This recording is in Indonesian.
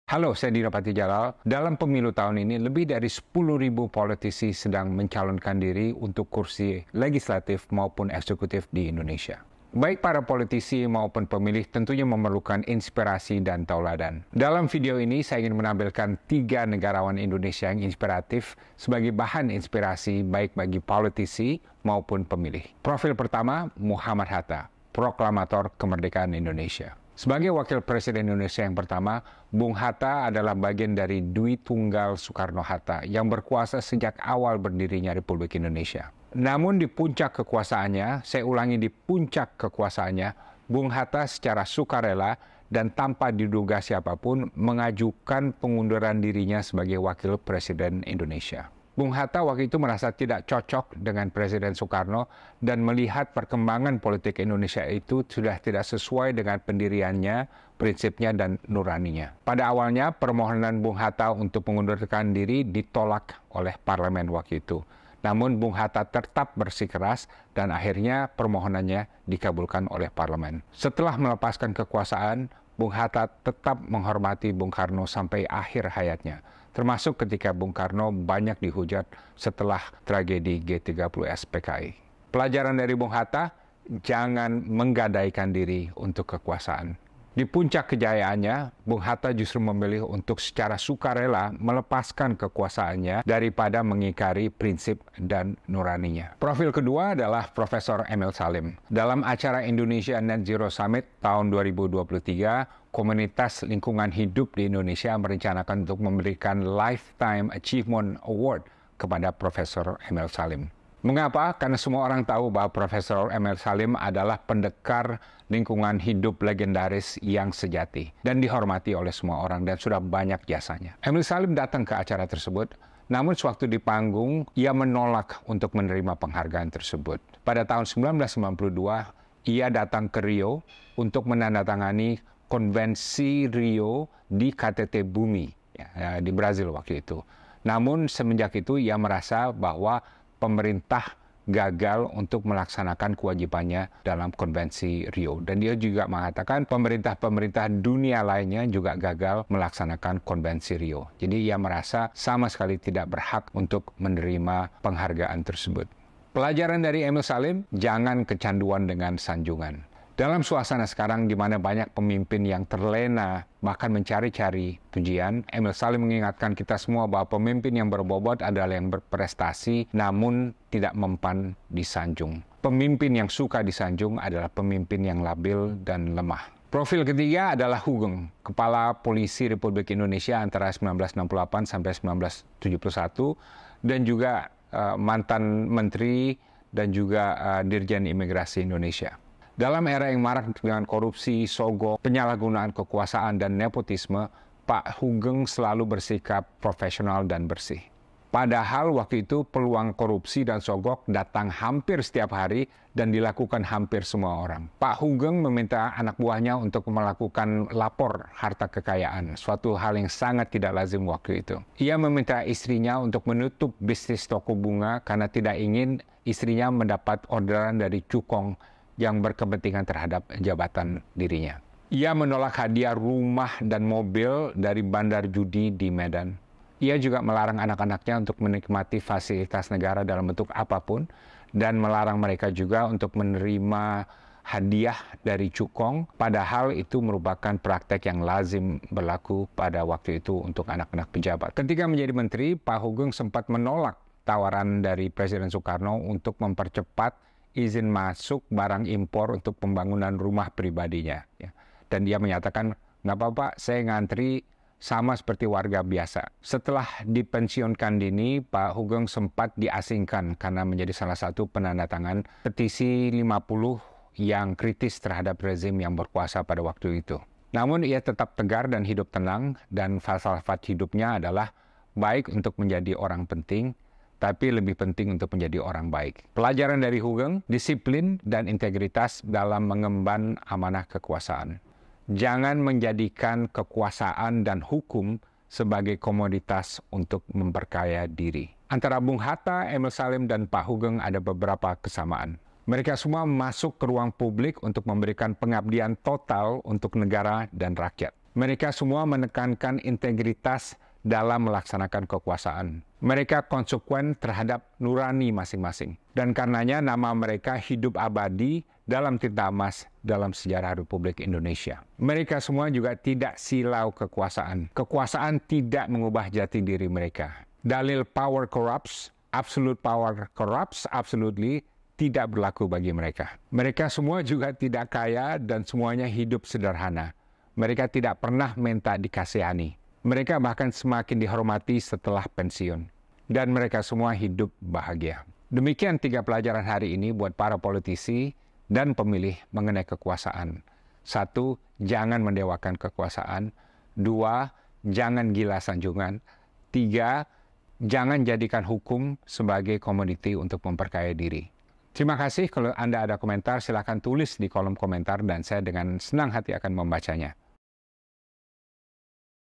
Halo, saya Dira Patijalal. Dalam pemilu tahun ini, lebih dari 10.000 politisi sedang mencalonkan diri untuk kursi legislatif maupun eksekutif di Indonesia. Baik para politisi maupun pemilih tentunya memerlukan inspirasi dan tauladan. Dalam video ini, saya ingin menampilkan 3 negarawan Indonesia yang inspiratif sebagai bahan inspirasi baik bagi politisi maupun pemilih. Profil pertama, Muhammad Hatta, proklamator kemerdekaan Indonesia. Sebagai wakil presiden Indonesia yang pertama, Bung Hatta adalah bagian dari Dwi Tunggal Soekarno-Hatta yang berkuasa sejak awal berdirinya Republik Indonesia. Namun di puncak kekuasaannya, saya ulangi di puncak kekuasaannya, Bung Hatta secara sukarela dan tanpa diduga siapapun mengajukan pengunduran dirinya sebagai wakil presiden Indonesia. Bung Hatta waktu itu merasa tidak cocok dengan Presiden Soekarno dan melihat perkembangan politik Indonesia itu sudah tidak sesuai dengan pendiriannya, prinsipnya, dan nuraninya. Pada awalnya, permohonan Bung Hatta untuk mengundurkan diri ditolak oleh parlemen waktu itu. Namun Bung Hatta tetap bersikeras dan akhirnya permohonannya dikabulkan oleh parlemen. Setelah melepaskan kekuasaan, Bung Hatta tetap menghormati Bung Karno sampai akhir hayatnya, termasuk ketika Bung Karno banyak dihujat setelah tragedi G30S PKI. Pelajaran dari Bung Hatta, jangan menggadaikan diri untuk kekuasaan. Di puncak kejayaannya, Bung Hatta justru memilih untuk secara sukarela melepaskan kekuasaannya daripada mengingkari prinsip dan nuraninya. Profil kedua adalah Profesor Emil Salim. Dalam acara Indonesia Net Zero Summit tahun 2023, Komunitas Lingkungan Hidup di Indonesia merencanakan untuk memberikan Lifetime Achievement Award kepada Profesor Emil Salim. Mengapa? Karena semua orang tahu bahwa Profesor Emil Salim adalah pendekar lingkungan hidup legendaris yang sejati dan dihormati oleh semua orang dan sudah banyak jasanya. Emil Salim datang ke acara tersebut, namun sewaktu di panggung, ia menolak untuk menerima penghargaan tersebut. Pada tahun 1992, ia datang ke Rio untuk menandatangani Konvensi Rio di KTT Bumi ya, di Brazil waktu itu. Namun semenjak itu ia merasa bahwa pemerintah gagal untuk melaksanakan kewajibannya dalam Konvensi Rio. Dan dia juga mengatakan pemerintah-pemerintah dunia lainnya juga gagal melaksanakan Konvensi Rio. Jadi ia merasa sama sekali tidak berhak untuk menerima penghargaan tersebut. Pelajaran dari Emil Salim, jangan kecanduan dengan sanjungan. Dalam suasana sekarang di mana banyak pemimpin yang terlena bahkan mencari-cari pujian, Emil Salim mengingatkan kita semua bahwa pemimpin yang berbobot adalah yang berprestasi namun tidak mempan disanjung. Pemimpin yang suka disanjung adalah pemimpin yang labil dan lemah. Profil ketiga adalah Hugeng, Kepala Polisi Republik Indonesia antara 1968 sampai 1971 dan juga mantan Menteri dan juga Dirjen Imigrasi Indonesia. Dalam era yang marak dengan korupsi, sogok, penyalahgunaan kekuasaan, dan nepotisme, Pak Hugeng selalu bersikap profesional dan bersih. Padahal waktu itu peluang korupsi dan sogok datang hampir setiap hari dan dilakukan hampir semua orang. Pak Hugeng meminta anak buahnya untuk melakukan lapor harta kekayaan, suatu hal yang sangat tidak lazim waktu itu. Ia meminta istrinya untuk menutup bisnis toko bunga karena tidak ingin istrinya mendapat orderan dari cukong yang berkepentingan terhadap jabatan dirinya. Ia menolak hadiah rumah dan mobil dari bandar judi di Medan. Ia juga melarang anak-anaknya untuk menikmati fasilitas negara dalam bentuk apapun dan melarang mereka juga untuk menerima hadiah dari cukong, padahal itu merupakan praktek yang lazim berlaku pada waktu itu untuk anak-anak pejabat. Ketika menjadi menteri, Pak Hugeng sempat menolak tawaran dari Presiden Soekarno untuk mempercepat izin masuk barang impor untuk pembangunan rumah pribadinya. Ya. Dan dia menyatakan, nggak apa-apa, saya ngantri sama seperti warga biasa. Setelah dipensiunkan dini, Pak Hugeng sempat diasingkan karena menjadi salah satu penandatangan petisi 50 yang kritis terhadap rezim yang berkuasa pada waktu itu. Namun ia tetap tegar dan hidup tenang, dan falsafat hidupnya adalah baik untuk menjadi orang penting, tapi lebih penting untuk menjadi orang baik. Pelajaran dari Hugeng, disiplin dan integritas dalam mengemban amanah kekuasaan. Jangan menjadikan kekuasaan dan hukum sebagai komoditas untuk memperkaya diri. Antara Bung Hatta, Emil Salim, dan Pak Hugeng ada beberapa kesamaan. Mereka semua masuk ke ruang publik untuk memberikan pengabdian total untuk negara dan rakyat. Mereka semua menekankan integritas dalam melaksanakan kekuasaan. Mereka konsekuen terhadap nurani masing-masing. Dan karenanya nama mereka hidup abadi dalam tinta emas dalam sejarah Republik Indonesia. Mereka semua juga tidak silau kekuasaan. Kekuasaan tidak mengubah jati diri mereka. Dalil power corrupts, absolute power corrupts, absolutely tidak berlaku bagi mereka. Mereka semua juga tidak kaya dan semuanya hidup sederhana. Mereka tidak pernah minta dikasihani. Mereka bahkan semakin dihormati setelah pensiun. Dan mereka semua hidup bahagia. Demikian 3 pelajaran hari ini buat para politisi dan pemilih mengenai kekuasaan. 1, jangan mendewakan kekuasaan. 2, jangan gila sanjungan. 3, jangan jadikan hukum sebagai komoditi untuk memperkaya diri. Terima kasih. Kalau Anda ada komentar, silakan tulis di kolom komentar dan saya dengan senang hati akan membacanya.